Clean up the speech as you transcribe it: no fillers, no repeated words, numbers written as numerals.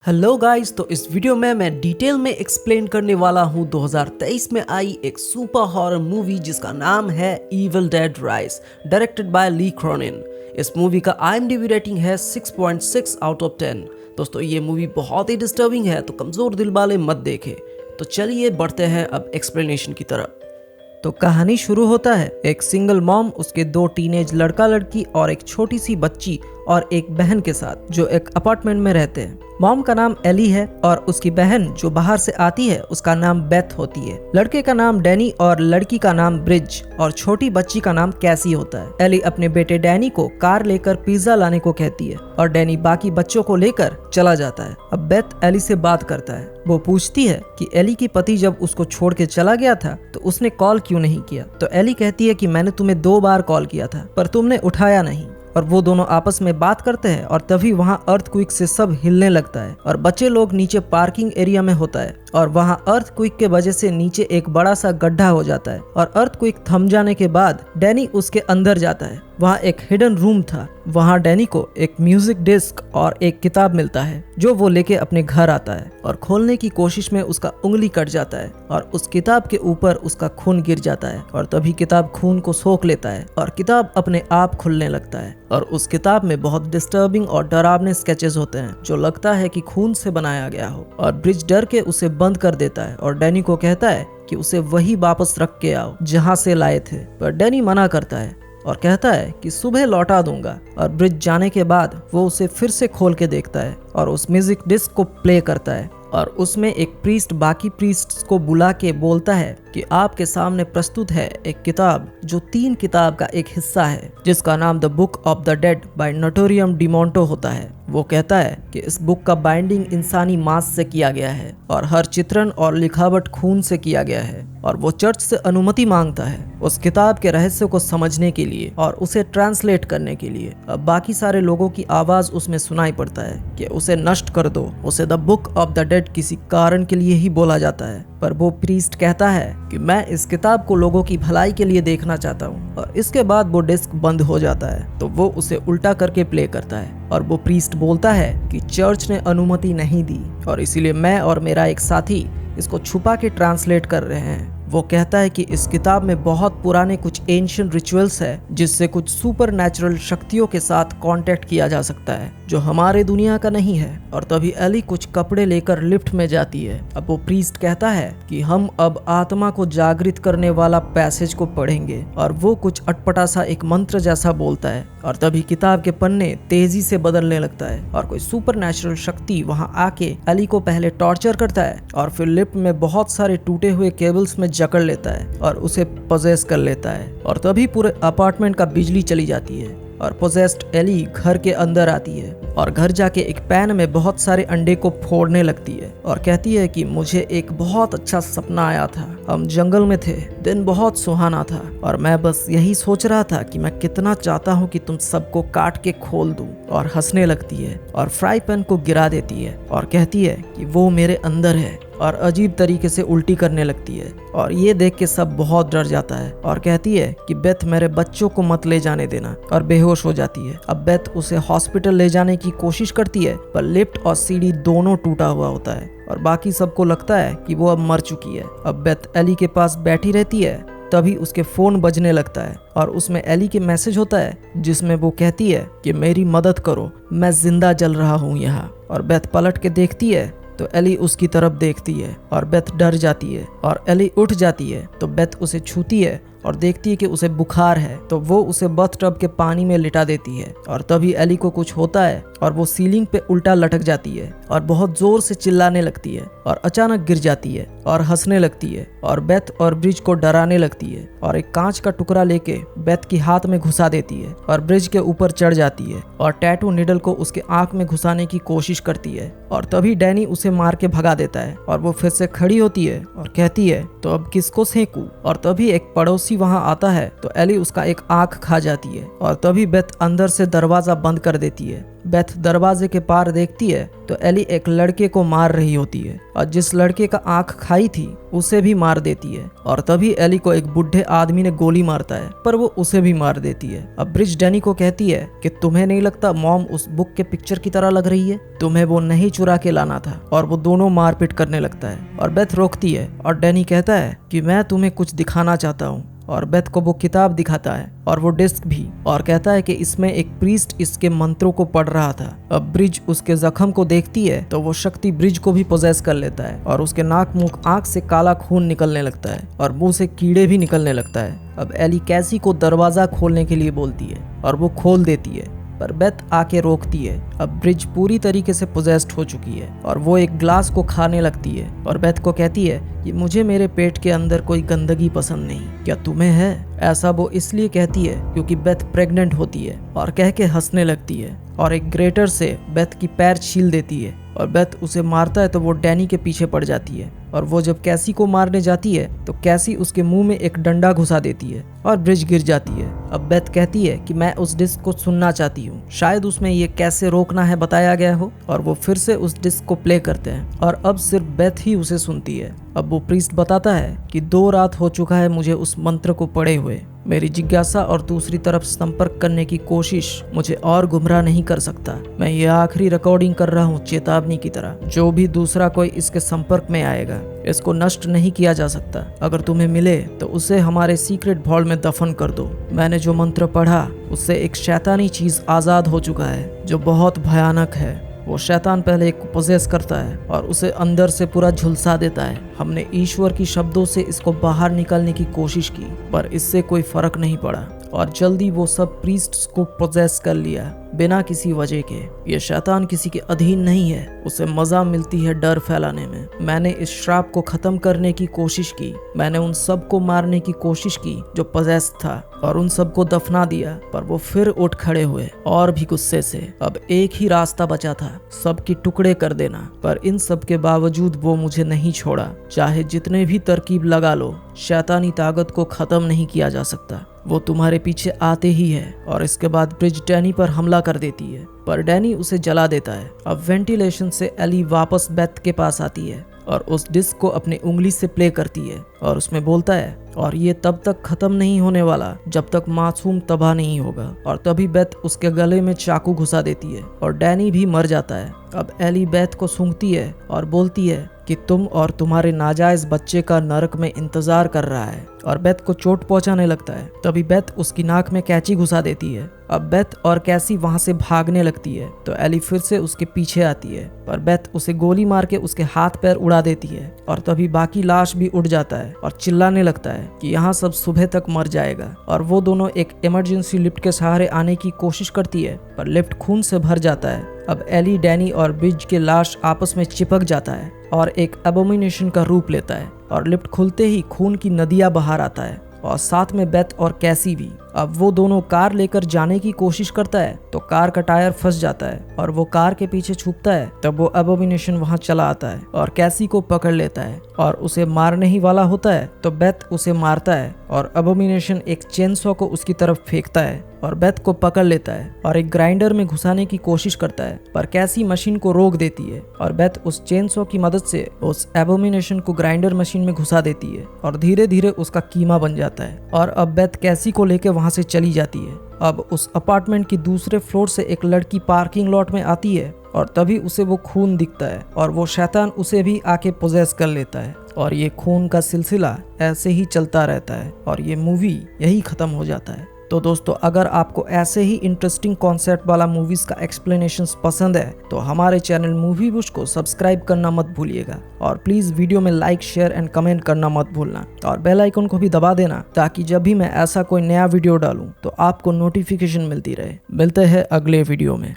Hello guys, तो इस video में मैं डिटेल में एक्सप्लेन करने वाला हूँ 2023 में आई एक सुपर हॉरर मूवी जिसका नाम है Evil Dead Rise, directed by Lee Cronin. इस मूवी का IMDb रेटिंग है 6.6 आउट ऑफ 10। दोस्तों, ये मूवी बहुत ही डिस्टर्बिंग है, तो कमज़ोर दिल वाले मत देखें। तो चलिए बढ़ते हैं अब एक्सप्लेनेशन की तरफ। तो कहानी शुरू होता है एक सिंगल मॉम, उसके दो टीनेज लड़का लड़की और एक छोटी सी बच्ची और एक बहन के साथ, जो एक अपार्टमेंट में रहते हैं। मॉम का नाम एली है और उसकी बहन जो बाहर से आती है उसका नाम बेथ होती है। लड़के का नाम डैनी और लड़की का नाम ब्रिज और छोटी बच्ची का नाम कैसी होता है। एली अपने बेटे डैनी को कार लेकर पिज्जा लाने को कहती है और डैनी बाकी बच्चों को लेकर चला जाता है। अब बेथ एली से बात करता है। वो पूछती है कि एली की पति जब उसको छोड़ के चला गया था तो उसने कॉल क्यों नहीं किया। तो एली कहती है कि मैंने तुम्हें 2 बार कॉल किया था पर तुमने उठाया नहीं। और वो दोनों आपस में बात करते हैं और तभी वहाँ अर्थक्वेक से सब हिलने लगता है और बच्चे लोग नीचे पार्किंग एरिया में होता है और वहाँ अर्थक्वेक के वजह से नीचे एक बड़ा सा गड्ढा हो जाता है और अर्थक्वेक थम जाने के बाद डैनी उसके अंदर जाता है। वहाँ एक हिडन रूम था। वहाँ डैनी को एक म्यूजिक डिस्क और एक किताब मिलता है जो वो लेके अपने घर आता है और खोलने की कोशिश में उसका उंगली कट जाता है और उस किताब के ऊपर उसका खून गिर जाता है और तभी किताब खून को सोख लेता है और किताब अपने आप खुलने लगता है और उस किताब में बहुत डिस्टर्बिंग और डरावने स्केचेस होते हैं जो लगता है कि खून से बनाया गया हो। और ब्रिज डर के उसे बंद कर देता है और डैनी को कहता है कि उसे वही वापस रख के आओ जहाँ से लाए थे, पर डैनी मना करता है और कहता है कि सुबह लौटा दूंगा। और ब्रिज जाने के बाद वो उसे फिर से खोल के देखता है और उस म्यूजिक डिस्क को प्ले करता है और उसमें एक प्रीस्ट बाकी प्रीस्ट्स को बुला के बोलता है कि आपके सामने प्रस्तुत है एक किताब जो 3 किताब का एक हिस्सा है जिसका नाम the book of the dead by Naturom Demonto होता है। वो कहता है कि इस बुक का बाइंडिंग इंसानी मांस से किया गया है और हर चित्रण और लिखावट खून से किया गया है और वो चर्च से अनुमति मांगता है उस किताब के रहस्य को समझने के लिए और उसे ट्रांसलेट करने के लिए। अब बाकी सारे लोगों की आवाज उसमें सुनाई पड़ता है कि उसे नष्ट कर दो। उसे the book of the dead किसी कारण के लिए ही बोला जाता है, पर वो प्रीस्ट कहता है कि मैं इस किताब को लोगों की भलाई के लिए देखना चाहता हूँ। और इसके बाद वो डिस्क बंद हो जाता है तो वो उसे उल्टा करके प्ले करता है और वो प्रीस्ट बोलता है कि चर्च ने अनुमति नहीं दी और इसीलिए मैं और मेरा एक साथी इसको छुपा के ट्रांसलेट कर रहे हैं। वो कहता है कि इस किताब में बहुत पुराने कुछ एंशिएंट रिचुअल्स है जिससे कुछ सुपर नेचुरल शक्तियों के साथ कांटेक्ट किया जा सकता है जो हमारे दुनिया का नहीं है। और तभी एली कुछ कपड़े लेकर लिफ्ट में जाती है। अब वो प्रीस्ट कहता है कि हम अब आत्मा को जागृत करने वाला पैसेज को पढ़ेंगे और वो कुछ अटपटा सा एक मंत्र जैसा बोलता है और तभी किताब के पन्ने तेजी से बदलने लगता है और कोई सुपर नेचुरल शक्ति वहाँ आके एली को पहले टॉर्चर करता है और फिर लिफ्ट में बहुत सारे टूटे हुए केबल्स में जकड़ लेता है और उसे पोजेस कर लेता है और तभी पूरे अपार्टमेंट का बिजली चली जाती है और पोजेस्ड एली घर के अंदर आती है और घर जाके एक पैन में बहुत सारे अंडे को फोड़ने लगती है और कहती है कि मुझे एक बहुत अच्छा सपना आया था। हम जंगल में थे, दिन बहुत सुहाना था और मैं बस यही सोच रहा था कि मैं कितना चाहता हूँ कि तुम सबको काट के खोल दूं। और हंसने लगती है और फ्राई पैन को गिरा देती है और कहती है कि वो मेरे अंदर है और अजीब तरीके से उल्टी करने लगती है और ये देख के सब बहुत डर जाता है और कहती है कि बेथ मेरे बच्चों को मत ले जाने देना और बेहोश हो जाती है। अब बेथ उसे हॉस्पिटल ले जाने की कोशिश करती है पर लिफ्ट और सीढ़ी दोनों टूटा हुआ होता है और बाकी सबको लगता है कि वो अब मर चुकी है। अब बेथ एली के पास बैठी रहती है, तभी उसके फोन बजने लगता है और उसमें एली के मैसेज होता है जिसमें वो कहती है कि मेरी मदद करो, मैं जिंदा जल रहा हूँ यहाँ। और बेथ पलट के देखती है तो एली उसकी तरफ देखती है और बेथ डर जाती है और एली उठ जाती है तो बेथ उसे छूती है और देखती है कि उसे बुखार है तो वो उसे बाथटब के पानी में लिटा देती है और तभी एली को कुछ होता है और वो सीलिंग पे उल्टा लटक जाती है और बहुत जोर से चिल्लाने लगती है और अचानक गिर जाती है और हंसने लगती है और बेथ और ब्रिज को डराने लगती है और एक कांच का टुकड़ा लेके बेथ की हाथ में घुसा देती है और ब्रिज के ऊपर चढ़ जाती है और टैटू निडल को उसके आंख में घुसाने की कोशिश करती है और तभी डैनी उसे मार के भगा देता है और वो फिर से खड़ी होती है और कहती है तो अब किसको सेंकूं। और तभी एक पड़ोसी वहां आता है तो एली उसका एक आंख खा जाती है और तभी बेथ अंदर से दरवाजा बंद कर देती है। बेथ दरवाजे के पार देखती है तो एली एक लड़के को मार रही होती है और जिस लड़के का आंख खाई थी उसे भी मार देती है और तभी एली को एक बुढ़े आदमी ने गोली मारता है, पर वो उसे भी मार देती है। अब ब्रिज डैनी को कहती है कि तुम्हें नहीं लगता मॉम उस बुक के पिक्चर की तरह लग रही है, तुम्हें वो नहीं चुरा के लाना था, और वो दोनों मारपीट करने लगता है और बेथ रोकती है और डैनी कहता है कि मैं तुम्हें कुछ दिखाना चाहता हूँ, और बेथ को वो किताब दिखाता है और वो डिस्क भी, और कहता है कि इसमें एक प्रीस्ट इसके मंत्रों को पढ़ रहा था। अब ब्रिज उसके जख्म को देखती है तो वो शक्ति ब्रिज को भी पोजेस कर लेता है और उसके नाक मुंह आंख से काला खून निकलने लगता है और मुंह से कीड़े भी निकलने लगता है। अब एली कैसी को दरवाजा खोलने के लिए बोलती है और वो खोल देती है, पर बेथ आके रोकती है। अब ब्रिज पूरी तरीके से पोजेस्ड हो चुकी है और वो एक ग्लास को खाने लगती है और बेथ को कहती है कि मुझे मेरे पेट के अंदर कोई गंदगी पसंद नहीं, क्या तुम्हें है? ऐसा वो इसलिए कहती है क्योंकि बेथ प्रेग्नेंट होती है और कह के हंसने लगती है और एक ग्रेटर से बेथ की पैर छील देती है और बेथ उसे मारता है तो वो डैनी के पीछे पड़ जाती है और वो जब कैसी को मारने जाती है तो कैसी उसके मुंह में एक डंडा घुसा देती है और ब्रिज गिर जाती है। अब बेथ कहती है कि मैं उस डिस्क को सुनना चाहती हूँ, शायद उसमें ये कैसे रोकना है बताया गया हो, और वो फिर से उस डिस्क को प्ले करते हैं और अब सिर्फ बेथ ही उसे सुनती है। अब वो प्रीस्ट बताता है कि 2 रात हो चुका है मुझे उस मंत्र को पढ़े हुए, मेरी जिज्ञासा और दूसरी तरफ संपर्क करने की कोशिश मुझे और गुमराह नहीं कर सकता। मैं ये आखिरी रिकॉर्डिंग कर रहा हूँ चेतावनी की तरह, जो भी दूसरा कोई इसके संपर्क में आएगा इसको नष्ट नहीं किया जा सकता। अगर तुम्हें मिले तो उसे हमारे सीक्रेट वॉल्ट में दफन कर दो। मैंने जो मंत्र पढ़ा उससे एक शैतानी चीज आजाद हो चुका है जो बहुत भयानक है। वो शैतान पहले एक को पोजेस करता है और उसे अंदर से पूरा झुलसा देता है। हमने ईश्वर की शब्दों से इसको बाहर निकालने की कोशिश की पर इससे कोई फर्क नहीं पड़ा और जल्दी वो सब प्रीस्ट्स को पोजेस कर लिया बिना किसी वजह के। ये शैतान किसी के अधीन नहीं है, उसे मजा मिलती है डर फैलाने में। मैंने इस श्राप को खत्म करने की कोशिश की, मैंने उन सब को मारने की कोशिश की जो पोजेस था और उन सब को दफना दिया, पर वो फिर उठ खड़े हुए और भी गुस्से से। अब एक ही रास्ता बचा था, सबकी टुकड़े कर देना, पर इन सब के बावजूद वो मुझे नहीं छोड़ा। चाहे जितने भी तरकीब लगा लो, शैतानी ताकत को खत्म नहीं किया जा सकता। वो तुम्हारे पीछे आते ही है। और इसके बाद ब्रिज डैनी पर हमला कर देती है, पर डैनी उसे जला देता है। अब वेंटिलेशन से एली वापस बेथ के पास आती है और उस डिस्क को अपनी उंगली से प्ले करती है और उसमें बोलता है, और ये तब तक खत्म नहीं होने वाला जब तक मासूम तबाह नहीं होगा। और तभी बेथ उसके गले में चाकू घुसा देती है और डैनी भी मर जाता है। अब एली बेथ को सूंघती है और बोलती है कि तुम और तुम्हारे नाजायज बच्चे का नरक में इंतजार कर रहा है, और बेथ को चोट पहुंचाने लगता है। तभी बेथ उसकी नाक में कैंची घुसा देती है। अब बेथ और कैसी वहां से भागने लगती है तो एली फिर से उसके पीछे आती है, पर बेथ उसे गोली मार के उसके हाथ पैर उड़ा देती है। और तभी बाकी लाश भी उड़ जाता है और चिल्लाने लगता है कि यहाँ सब सुबह तक मर जाएगा। और वो दोनों एक इमरजेंसी लिफ्ट के सहारे आने की कोशिश करती है, पर लिफ्ट खून से भर जाता है। अब एली, डैनी और ब्रिज के लाश आपस में चिपक जाता है और एक एबोमिनेशन का रूप लेता है, और लिफ्ट खुलते ही खून की नदियां बाहर आता है और साथ में बेथ और कैसी भी। अब वो दोनों कार लेकर जाने की कोशिश करता है तो कार का टायर फंस जाता है और वो कार के पीछे छुपता है। तब वो एबोमिनेशन वहां चला आता है और कैसी को पकड़ लेता है और उसे मारने ही वाला होता है तो बेथ उसे मारता है और एबोमिनेशन एक चेनसॉ को उसकी तरफ फेंकता है और बेथ को पकड़ लेता है और एक ग्राइंडर में घुसाने की कोशिश करता है, पर कैसी मशीन को रोक देती है और बेथ उस चेनसॉ की मदद से उस एबोमिनेशन को ग्राइंडर मशीन में घुसा देती है और धीरे धीरे उसका कीमा बन जाता है। और अब बेथ कैसी को लेकर वहां से चली जाती है। अब उस अपार्टमेंट की दूसरे फ्लोर से एक लड़की पार्किंग लॉट में आती है और तभी उसे वो खून दिखता है और वो शैतान उसे भी आके पोजेस कर लेता है और ये खून का सिलसिला ऐसे ही चलता रहता है और ये मूवी यही खत्म हो जाता है। तो दोस्तों, अगर आपको ऐसे ही इंटरेस्टिंग कॉन्सेप्ट वाला मूवीज का एक्सप्लेनेशंस पसंद है तो हमारे चैनल मूवी बुश को सब्सक्राइब करना मत भूलिएगा और प्लीज वीडियो में लाइक, शेयर एंड कमेंट करना मत भूलना और बेल आइकन को भी दबा देना ताकि जब भी मैं ऐसा कोई नया वीडियो डालूं तो आपको नोटिफिकेशन मिलती रहे। मिलते हैं अगले वीडियो में।